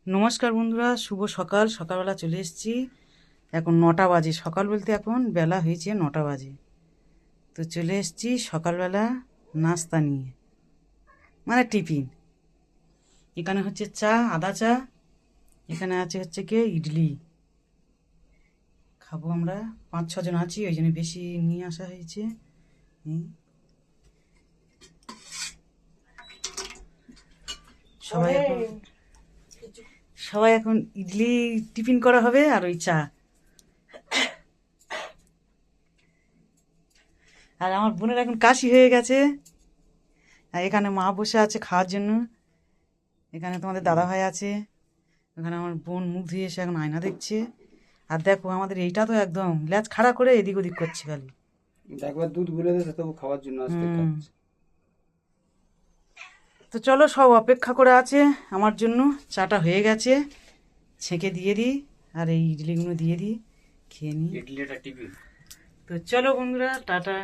নমস্কার বন্ধুরা, শুভ সকাল। সকালবেলা চলে এসেছি। এখন 9টা বাজে। সকাল বলতে এখন বেলা হয়েছে 9টা বাজে। তো চলে এসেছি সকালবেলা নাস্তা নিয়ে, মানে টিফিন। এখানে হচ্ছে চা, আদা চা। এখানে আছে হচ্ছে কি ইডলি। খাবো আমরা 5-6 জন আছি, ওই জন্য বেশি নিয়ে আসা হয়েছে। সবাই এখন সবাই এখন ইডলি টিফিন করা হবে, আর ওই চা। আর আমার বোনের এখন কাশি হয়ে গেছে, আর এখানে মা বসে আছে খাওয়ার জন্য। এখানে তোমাদের দাদা ভাই আছে। এখানে আমার বোন মুখ ধুয়ে এসে এখন আয়না দেখছে। আর দেখো আমাদের এইটা তো একদম ল্যাজ খাড়া করে এদিক ওদিক করছে খালি। একবার দুধ গুলে দিয়েছে তবু খাওয়ার জন্য আসতে হুম। খাচ্ছে। তো চলো, সব অপেক্ষা করে আছে আমার জন্য। চাটা হয়ে গেছে, ছেঁকে দিয়ে দিই, আর এই ইডলিগুলো দিয়ে দিই, খেয়ে নিই। ইডলিটা টিফিন। তো চলো বন্ধুরা, টাটা।